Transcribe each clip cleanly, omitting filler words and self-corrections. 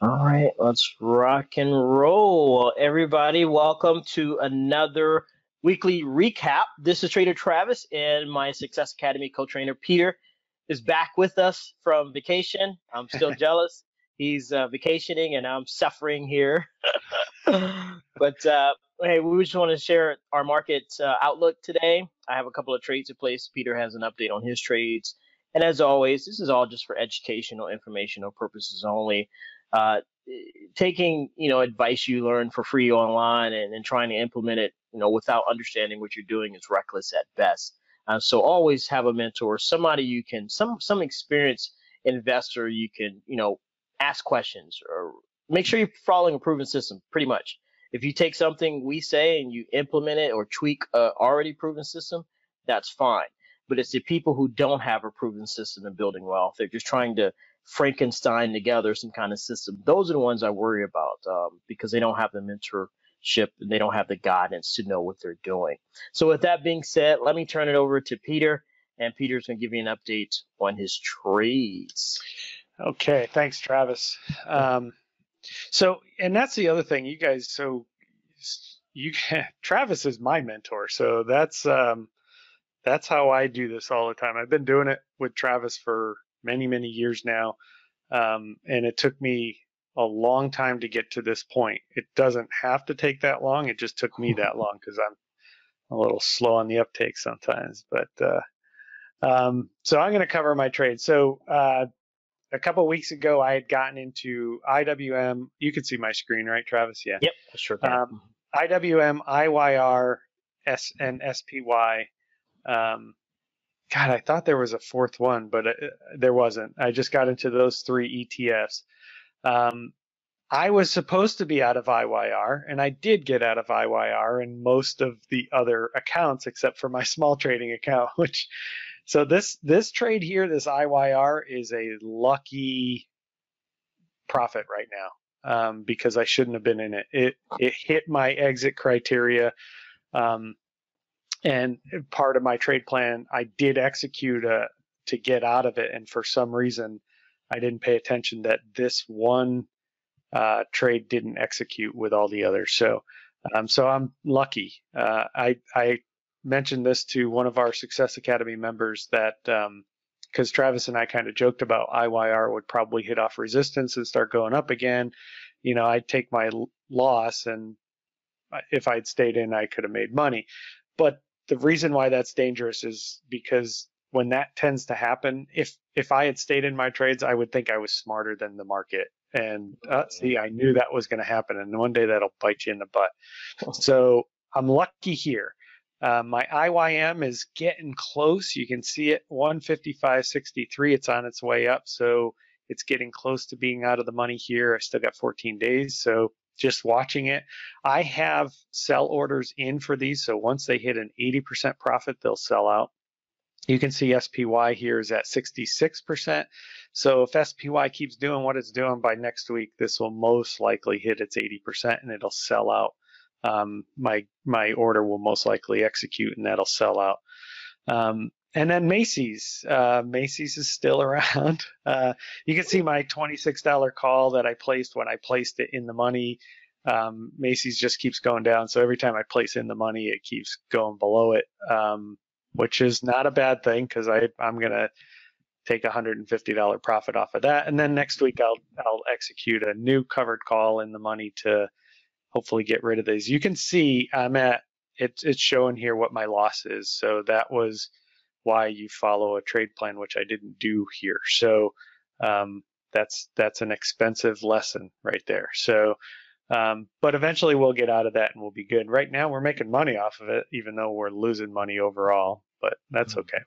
All right, let's rock and roll. Everybody, welcome to another weekly recap. This is Trader Travis, and my Success Academy co-trainer Peter is back with us from vacation. I'm still jealous. He's vacationing, and I'm suffering here. But hey, we just want to share our market outlook today. I have a couple of trades in place. Peter has an update on his trades. And as always, this is all just for educational, informational purposes only. Uh, Taking advice you learn for free online and trying to implement it without understanding what you're doing is reckless at best. So always have a mentor, somebody you can some experienced investor you can ask questions or make sure you're following a proven system. Pretty much, if you take something we say and you implement it or tweak a already proven system, that's fine. But it's the people who don't have a proven system in building wealth. They're just trying to Frankenstein together some kind of system. Those are the ones I worry about because they don't have the mentorship and they don't have the guidance to know what they're doing. So with that being said, let me turn it over to Peter, and Peter's going to give you an update on his trades. Okay, thanks, Travis. And that's the other thing, you guys. Travis is my mentor, so that's how I do this all the time. I've been doing it with Travis for many, many years now, and it took me a long time to get to this point. It doesn't have to take that long. It just took me that long because I'm a little slow on the uptake sometimes. So I'm going to cover my trade. So a couple of weeks ago, I had gotten into IWM. You can see my screen, right, Travis? Yeah. Yep, sure can. IWM, IYR, and SPY. God, I thought there was a fourth one, but there wasn't. I just got into those three ETFs. I was supposed to be out of IYR, and I did get out of IYR and most of the other accounts except for my small trading account, so this trade here, this IYR, is a lucky profit right now because I shouldn't have been in it. It hit my exit criteria, and part of my trade plan, I did execute to get out of it, and for some reason, I didn't pay attention that this one trade didn't execute with all the others. So I'm lucky. I mentioned this to one of our Success Academy members that because Travis and I kind of joked about IYR would probably hit off resistance and start going up again. I'd take my loss, and if I'd stayed in, I could have made money. But the reason why that's dangerous is because when that tends to happen, if I had stayed in my trades, I would think I was smarter than the market. And see, I knew that was going to happen, and one day that'll bite you in the butt. So I'm lucky here. My IYM is getting close. You can see it, 155.63. It's on its way up, so it's getting close to being out of the money here. I still got 14 days, so just watching it. I have sell orders in for these, so once they hit an 80% profit, they'll sell out. You can see SPY here is at 66%. So if SPY keeps doing what it's doing by next week, this will most likely hit its 80% and it'll sell out. My order will most likely execute and that'll sell out. And then Macy's. Macy's is still around. You can see my $26 call that I placed when I placed it in the money. Macy's just keeps going down. So every time I place in the money, it keeps going below it, which is not a bad thing because I'm going to take a $150 profit off of that. And then next week, I'll execute a new covered call in the money to hopefully get rid of these. You can see it's showing here what my loss is. So that was why you follow a trade plan, which I didn't do here. So that's an expensive lesson right there. So, but eventually we'll get out of that and we'll be good. Right now we're making money off of it, even though we're losing money overall, but that's okay.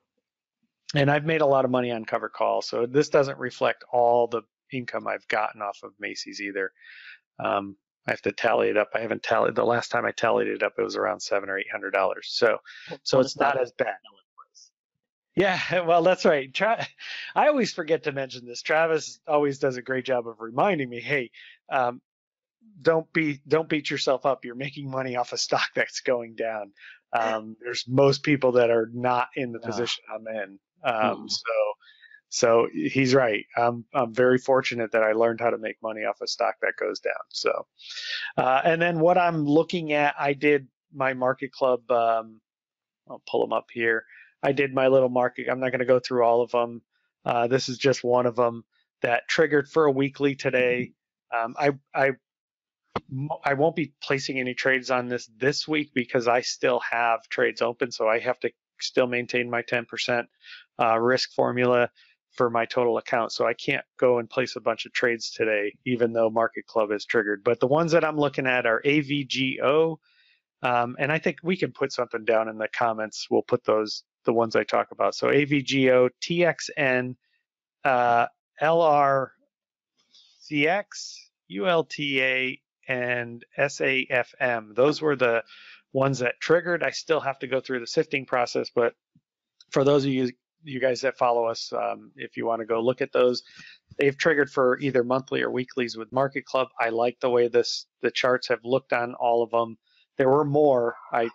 And I've made a lot of money on cover call, so this doesn't reflect all the income I've gotten off of Macy's either. I have to tally it up. I haven't tallied. The last time I tallied it up, it was around $700 or $800. So it's not as bad. Yeah, well, that's right. I always forget to mention this. Travis always does a great job of reminding me, hey, don't beat yourself up. You're making money off a stock that's going down. There's most people that are not in the position I'm in. So he's right. I'm very fortunate that I learned how to make money off a stock that goes down. So, and then what I'm looking at, I did my Market Club. I'll pull them up here. I did my little market. I'm not going to go through all of them. This is just one of them that triggered for a weekly today. I won't be placing any trades on this week because I still have trades open, so I have to still maintain my 10% risk formula for my total account. So I can't go and place a bunch of trades today, even though Market Club is triggered. But the ones that I'm looking at are AVGO, and I think we can put something down in the comments. We'll put the ones I talk about. So AVGO, TXN, LRCX, ULTA, and SAFM. Those were the ones that triggered. I still have to go through the sifting process, but for those of you guys that follow us, if you want to go look at those, they've triggered for either monthly or weeklies with Market Club. I like the way the charts have looked on all of them. There were more. I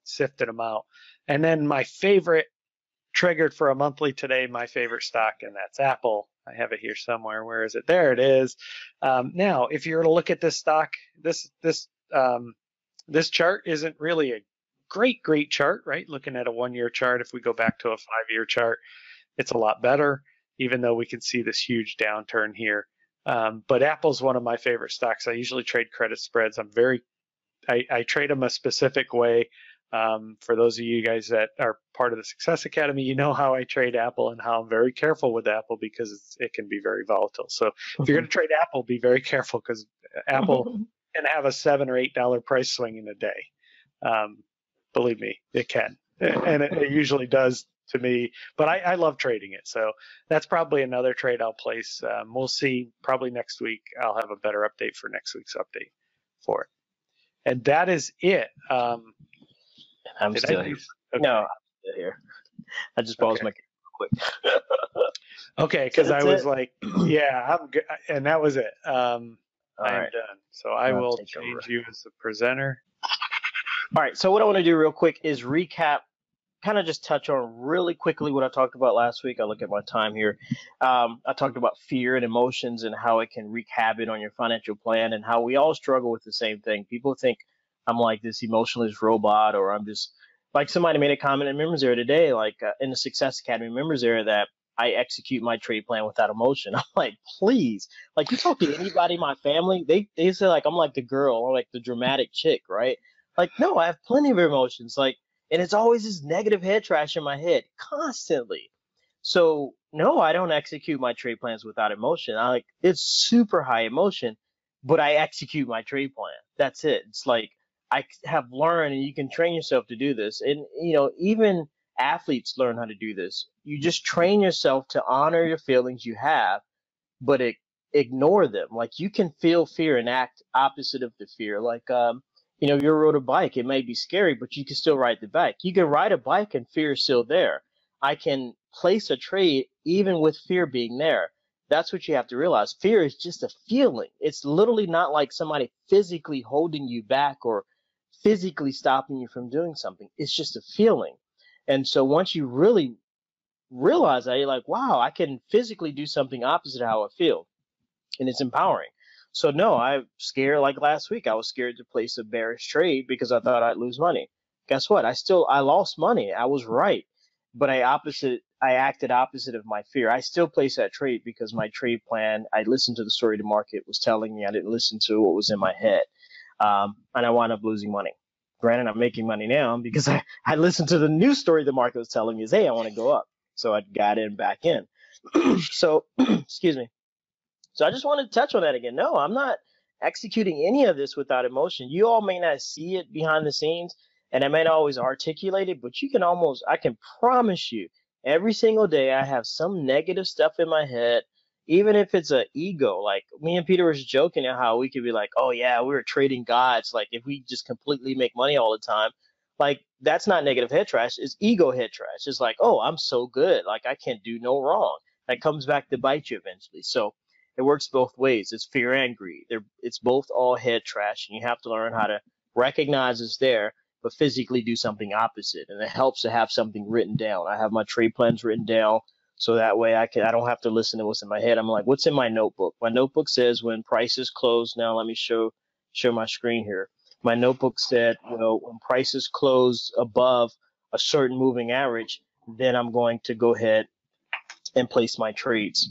sifted them out. And then my favorite triggered for a monthly today, my favorite stock, and that's Apple. I have it here somewhere. Where is it? There it is. Now, if you were to look at this stock, this chart isn't really a great chart, right? Looking at a 1-year chart, if we go back to a 5-year chart, it's a lot better, even though we can see this huge downturn here. But Apple's one of my favorite stocks. I usually trade credit spreads. I trade them a specific way. For those of you guys that are part of the Success Academy, you know how I trade Apple and how I'm very careful with Apple because it can be very volatile. So if you're going to trade Apple, be very careful because Apple can have a $7 or $8 price swing in a day. Believe me, it can, and it usually does to me. But I love trading it, so that's probably another trade I'll place. We'll see. Probably next week I'll have a better update for next week's update for it. And that is it. I'm still here. Okay. No, I'm still here. I just paused my camera real quick. Okay, because I was like, yeah, I'm good. And that was it. I'm done. So I will change you as the presenter. All right. So what I want to do real quick is recap, kind of just touch on really quickly what I talked about last week. I look at my time here. I talked about fear and emotions and how it can wreak havoc on your financial plan and how we all struggle with the same thing. People think I'm like this emotionless robot, or I'm just like somebody made a comment in Members Area today, like in the Success Academy Members Area, that I execute my trade plan without emotion. I'm like, please, like you talk to anybody in my family, they say like I'm like the girl or like the dramatic chick, right? Like, no, I have plenty of emotions. Like, and it's always this negative head trash in my head constantly. So no, I don't execute my trade plans without emotion. It's super high emotion, but I execute my trade plan. That's it. It's like I have learned, and you can train yourself to do this. And even athletes learn how to do this. You just train yourself to honor your feelings you have, but ignore them. Like you can feel fear and act opposite of the fear. Like you rode a bike. It may be scary, but you can still ride the bike. You can ride a bike and fear is still there. I can place a trade even with fear being there. That's what you have to realize. Fear is just a feeling. It's literally not like somebody physically holding you back or physically stopping you from doing something. It's just a feeling. And so once you really realize that, you're like, wow, I can physically do something opposite of how I feel. And it's empowering. So no, I'm scared. Like last week, I was scared to place a bearish trade because I thought I'd lose money. Guess what? I lost money. I was right, but I acted opposite of my fear. I still placed that trade because my trade plan, I listened to the story the market was telling me. I didn't listen to what was in my head. And I wound up losing money. Granted, I'm making money now because I listened to the new story the market was telling me is, hey, I want to go up. So I got back in. So, excuse me. So I just wanted to touch on that again. No, I'm not executing any of this without emotion. You all may not see it behind the scenes, and I may not always articulate it, but I can promise you, every single day I have some negative stuff in my head, even if it's an ego. Like me and Peter was joking at how we could be like, oh yeah, we were trading gods. Like if we just completely make money all the time, like that's not negative head trash. It's ego head trash. It's like, oh, I'm so good. Like I can't do no wrong. That comes back to bite you eventually. So it works both ways. It's fear and greed. It's both all head trash, and you have to learn how to recognize it's there, but physically do something opposite. And it helps to have something written down. I have my trade plans written down So that way I don't have to listen to what's in my head. I'm like, what's in my notebook? My notebook says when prices close. Now let me show my screen here. My notebook said, well, when prices close above a certain moving average, then I'm going to go ahead and place my trades.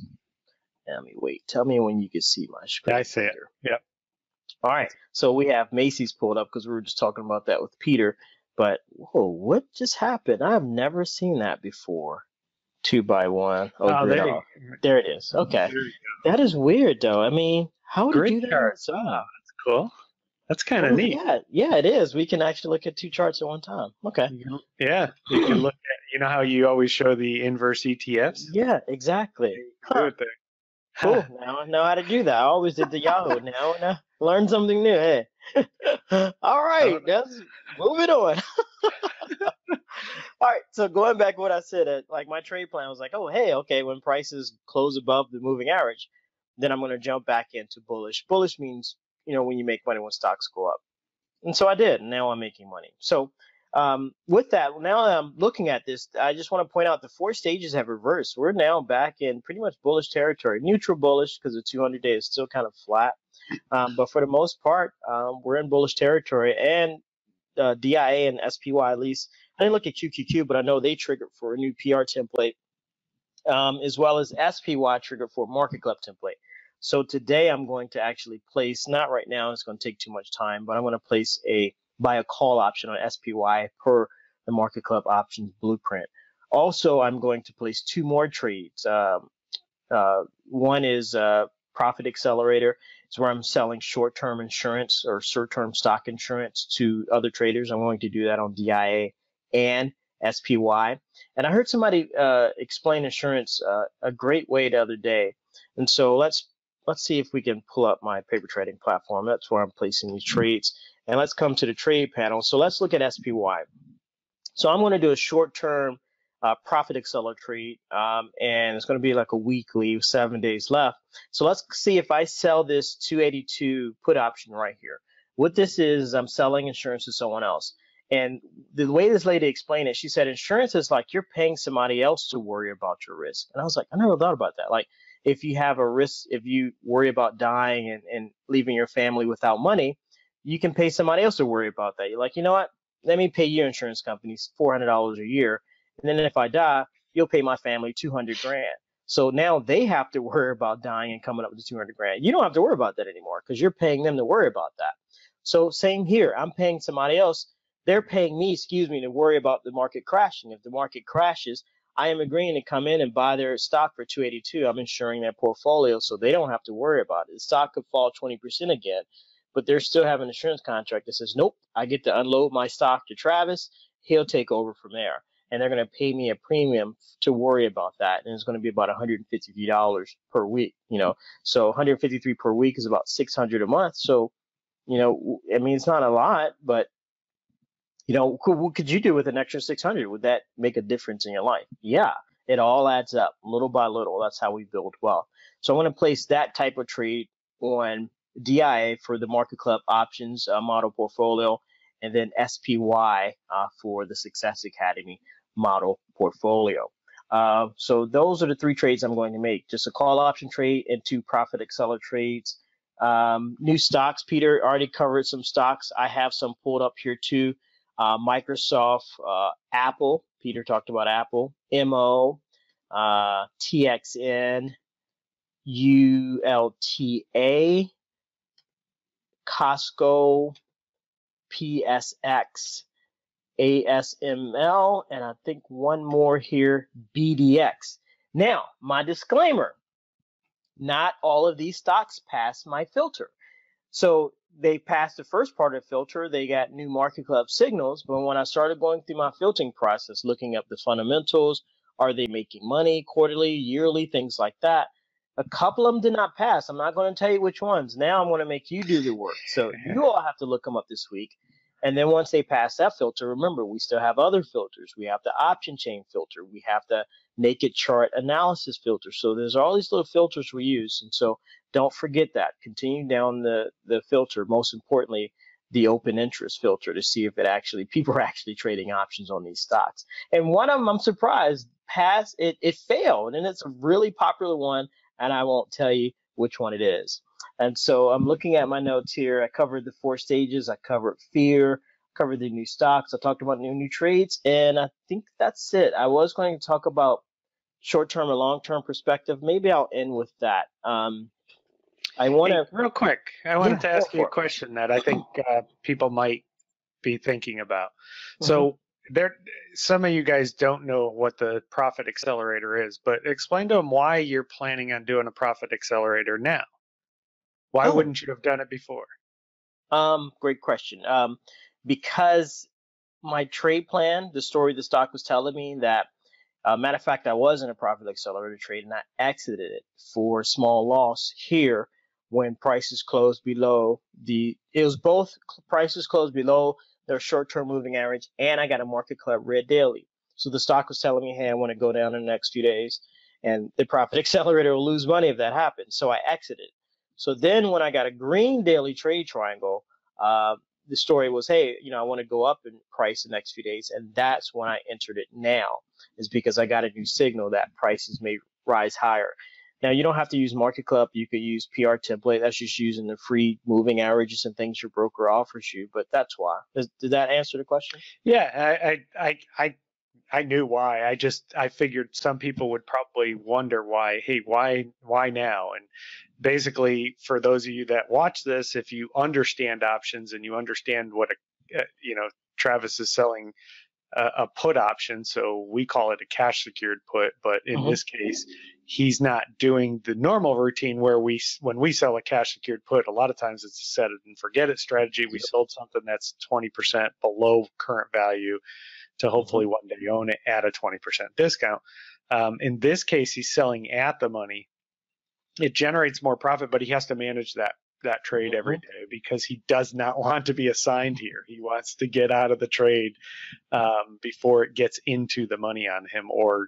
Let me wait. Tell me when you can see my screen. Yeah, I see it. Yep. All right. So we have Macy's pulled up because we were just talking about that with Peter. But whoa, what just happened? I've never seen that before. 2x1. Oh, there it is. Okay. There you That is weird, though. I mean, how would Grid you do that? charts. Oh, that's cool. That's kind of neat. Yeah, it is. We can actually look at two charts at one time. Okay. Yeah, you can look at, you know how you always show the inverse ETFs? Yeah, exactly. Do it there. Cool. Now I know how to do that. I always did the Yahoo. Now learn something new. Hey. All right. Let's move it on. All right. So going back to what I said, like my trade plan was like, oh, hey, okay, when prices close above the moving average, then I'm going to jump back into bullish. Bullish means, when you make money when stocks go up. And so I did. And now I'm making money. So with that, now that I'm looking at this, I just want to point out the 4 stages have reversed. We're now back in pretty much bullish territory. Neutral bullish because the 200-day is still kind of flat. But for the most part, we're in bullish territory. And DIA and SPY, at least, I didn't look at QQQ, but I know they triggered for a new PR template, as well as SPY triggered for a market club template. So today I'm going to actually place, not right now, it's going to take too much time, but I'm going to place buy a call option on SPY per the market club options blueprint. Also, I'm going to place 2 more trades. One is Profit Accelerator. It's where I'm selling short-term insurance or short-term stock insurance to other traders. I'm going to do that on DIA and SPY. And I heard somebody explain insurance a great way the other day. And so let's see if we can pull up my paper trading platform. That's where I'm placing these trades. And let's come to the trade panel. So let's look at SPY. So I'm going to do a short-term Profit Accelerator trade, and it's going to be like a weekly, 7 days left. So let's see if I sell this 282 put option right here. What this is, I'm selling insurance to someone else. And the way this lady explained it, she said insurance is like you're paying somebody else to worry about your risk. And I was like, I never thought about that. Like if you have a risk, if you worry about dying and leaving your family without money, you can pay somebody else to worry about that. You're like, you know what? Let me pay your insurance companies $400 a year. And then if I die, you'll pay my family $200,000. So now they have to worry about dying and coming up with $200,000. You don't have to worry about that anymore because you're paying them to worry about that. So same here. I'm paying somebody else. They're paying me, to worry about the market crashing. If the market crashes, I am agreeing to come in and buy their stock for 282. I'm insuring their portfolio so they don't have to worry about it. The stock could fall 20% again, but they're still having an insurance contract that says, nope, I get to unload my stock to Travis. He'll take over from there. And they're going to pay me a premium to worry about that. And it's going to be about $153 per week, So 153 per week is about $600 a month. So, I mean, it's not a lot, but, what could you do with an extra $600? Would that make a difference in your life? Yeah, it all adds up little by little. That's how we build wealth. So I'm going to place that type of trade on DIA for the Market Club options model portfolio, and then SPY for the Success Academy model portfolio. So those are the 3 trades I'm going to make. Just a call option trade and 2 Profit Accelerator trades. New stocks. Peter already covered some stocks. I have some pulled up here too. Microsoft, Apple. Peter talked about Apple. MO, TXN, ULTA, Costco, PSX, ASML, and I think one more here, BDX. Now, my disclaimer, not all of these stocks pass my filter. So they passed the first part of the filter. They got new market club signals. But when I started going through my filtering process, looking up the fundamentals, are they making money quarterly, yearly, things like that, a couple of them did not pass. I'm not going to tell you which ones. Now I'm going to make you do the work. So you all have to look them up this week. And then once they pass that filter, remember, we still have other filters. We have the option chain filter. We have the naked chart analysis filter. So there's all these little filters we use. And so don't forget that. Continue down the filter. Most importantly, the open interest filter to see if people are actually trading options on these stocks. And one of them, I'm surprised, it failed, and it's a really popular one, and I won't tell you which one it is. And so I'm looking at my notes here. I covered the 4 stages. I covered fear, covered the new stocks. I talked about new trades, and I think that's it. I was going to talk about short-term or long-term perspective. Maybe I'll end with that. I want to real quick. I wanted to ask you a question that I think people might be thinking about. So some of you guys don't know what the Profit Accelerator is, but explain to them why you're planning on doing a Profit Accelerator now. Why wouldn't you have done it before? Great question. Because my trade plan, the story the stock was telling me that, matter of fact, I was in a Profit Accelerator trade and I exited it for small loss here when prices closed below it was both prices closed below their short-term moving average, and I got a Market Club red daily. So the stock was telling me, hey, I want to go down in the next few days, and the Profit Accelerator will lose money if that happens. So I exited. So then when I got a green daily trade triangle, the story was, hey, I want to go up in price the next few days, and that's when I entered it now, is because I got a new signal that prices may rise higher. Now, you don't have to use Market Club. You could use PR template. That's just using the free moving averages and things your broker offers you, but that's why. Did that answer the question? Yeah, I knew why. I figured some people would probably wonder why, hey, why now? And basically, for those of you that watch this, if you understand options and you understand what Travis is selling a put option, so we call it a cash secured put, but in this case, he's not doing the normal routine where when we sell a cash secured put, a lot of times it's a set it and forget it strategy. We sold something that's 20% below current value to hopefully one day own it at a 20% discount. In this case, he's selling at the money. It generates more profit, but he has to manage that trade every day because he does not want to be assigned here. He wants to get out of the trade before it gets into the money on him or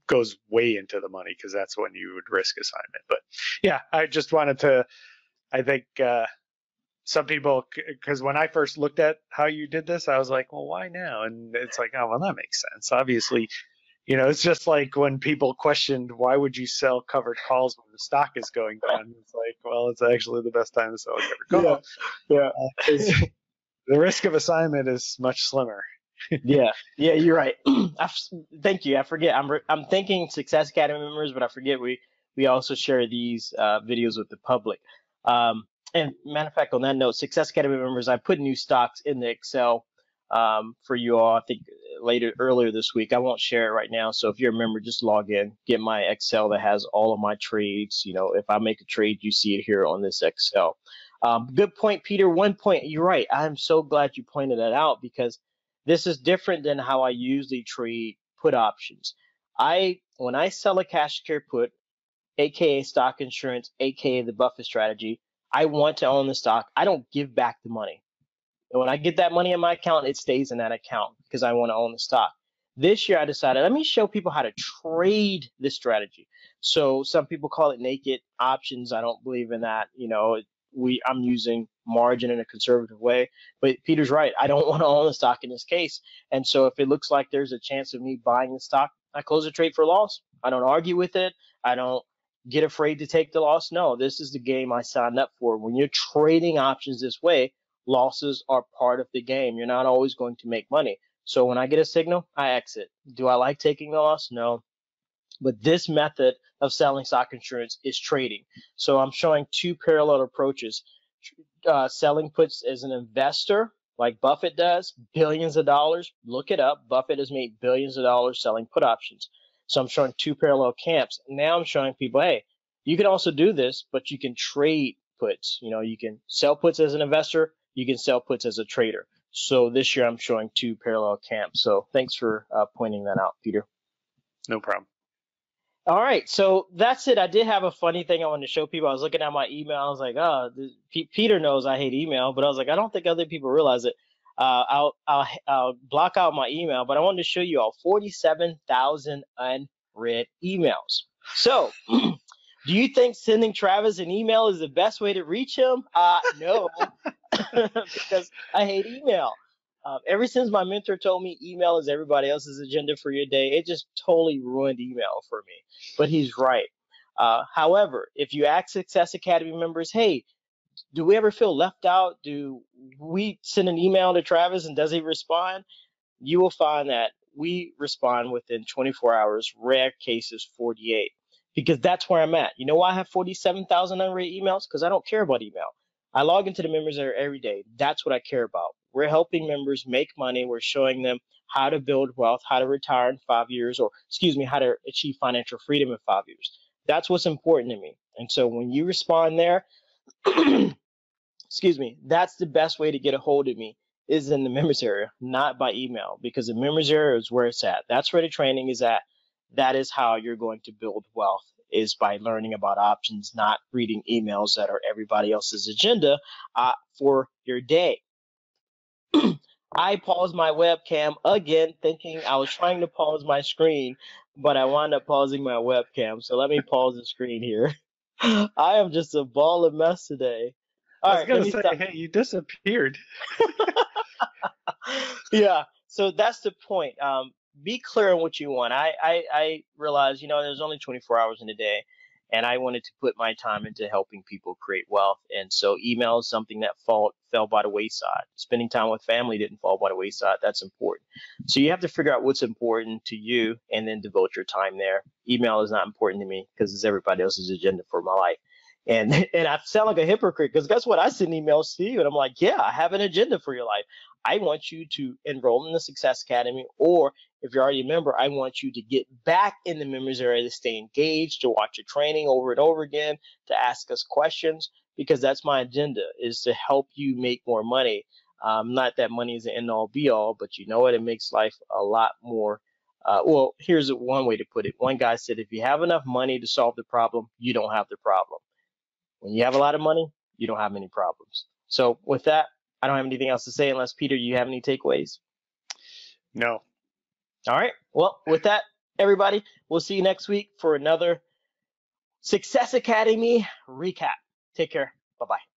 goes way into the money, because that's when you would risk assignment. But yeah, I just wanted to, I think some people, because when I first looked at how you did this, I was like, well, why now? And it's like, oh, well, that makes sense. Obviously, it's just like when people questioned, why would you sell covered calls when the stock is going down? It's like, well, it's actually the best time to sell a covered call. Yeah. The risk of assignment is much slimmer. Yeah, you're right. Thank you. I forget. I'm thanking Success Academy members, but I forget we also share these videos with the public. And matter of fact, on that note, Success Academy members, I put new stocks in the Excel for you all. I think earlier this week. I won't share it right now. So if you're a member, just log in, get my Excel that has all of my trades. If I make a trade, you see it here on this Excel. Good point, Peter. One point. You're right. I'm so glad you pointed that out, because this is different than how I usually trade put options. When I sell a cash secured put, aka stock insurance, aka the Buffett strategy, I want to own the stock. I don't give back the money. And when I get that money in my account, it stays in that account because I want to own the stock. This year I decided, let me show people how to trade this strategy. So some people call it naked options. I don't believe in that. I'm using margin in a conservative way, but Peter's right. I don't want to own the stock in this case. And so if it looks like there's a chance of me buying the stock, I close the trade for loss. I don't argue with it. I don't get afraid to take the loss. No, this is the game I signed up for. When you're trading options this way, losses are part of the game. You're not always going to make money. So when I get a signal, I exit. Do I like taking the loss? No. But this method of selling stock insurance is trading. So I'm showing two parallel approaches. Selling puts as an investor, like Buffett does, billions of dollars. Look it up. Buffett has made billions of dollars selling put options. So I'm showing two parallel camps. Now I'm showing people, hey, you can also do this, but you can trade puts. You can sell puts as an investor. You can sell puts as a trader. So this year I'm showing two parallel camps. So thanks for pointing that out, Peter. No problem. All right, so that's it. I did have a funny thing I wanted to show people. I was looking at my email. I was like, Peter knows I hate email, but I was like, I don't think other people realize it. I'll block out my email, but I wanted to show you all 47,000 unread emails. So do you think sending Travis an email is the best way to reach him? No. because I hate email. Ever since my mentor told me email is everybody else's agenda for your day, it just totally ruined email for me. But he's right. However, if you ask Success Academy members, hey, do we ever feel left out? Do we send an email to Travis and does he respond? You will find that we respond within 24 hours, rare cases 48, because that's where I'm at. You know why I have 47,000 unread emails? Because I don't care about email. I log into the members area every day. That's what I care about. We're helping members make money. We're showing them how to build wealth, how to retire in 5 years, or excuse me, how to achieve financial freedom in 5 years. That's what's important to me. And so when you respond there, excuse me, that's the best way to get a hold of me is in the members area, not by email, because the members area is where it's at. That's where the training is at. That is how you're going to build wealth, is by learning about options, not reading emails that are everybody else's agenda for your day. I paused my webcam again, thinking I was trying to pause my screen, but I wound up pausing my webcam. So let me pause the screen here. I am just a ball of mess today. I was going to say, hey, you disappeared. Yeah, so that's the point. Be clear on what you want. I realize, there's only 24 hours in a day, and I wanted to put my time into helping people create wealth. And so email is something that fell by the wayside. Spending time with family didn't fall by the wayside. That's important. So you have to figure out what's important to you and then devote your time there. Email is not important to me because it's everybody else's agenda for my life. And I sound like a hypocrite because guess what? I send emails to you and I'm like, yeah, I have an agenda for your life. I want you to enroll in the Success Academy, or if you're already a member, I want you to get back in the members area, to stay engaged, to watch your training over and over again, to ask us questions, because that's my agenda, is to help you make more money. Not that money is the end all be all, but you know what? It makes life a lot more. Well, here's one way to put it. One guy said, if you have enough money to solve the problem, you don't have the problem. When you have a lot of money, you don't have many problems. So with that, I don't have anything else to say unless, Peter, you have any takeaways? No. All right. Well, with that, everybody, we'll see you next week for another Success Academy recap. Take care. Bye-bye.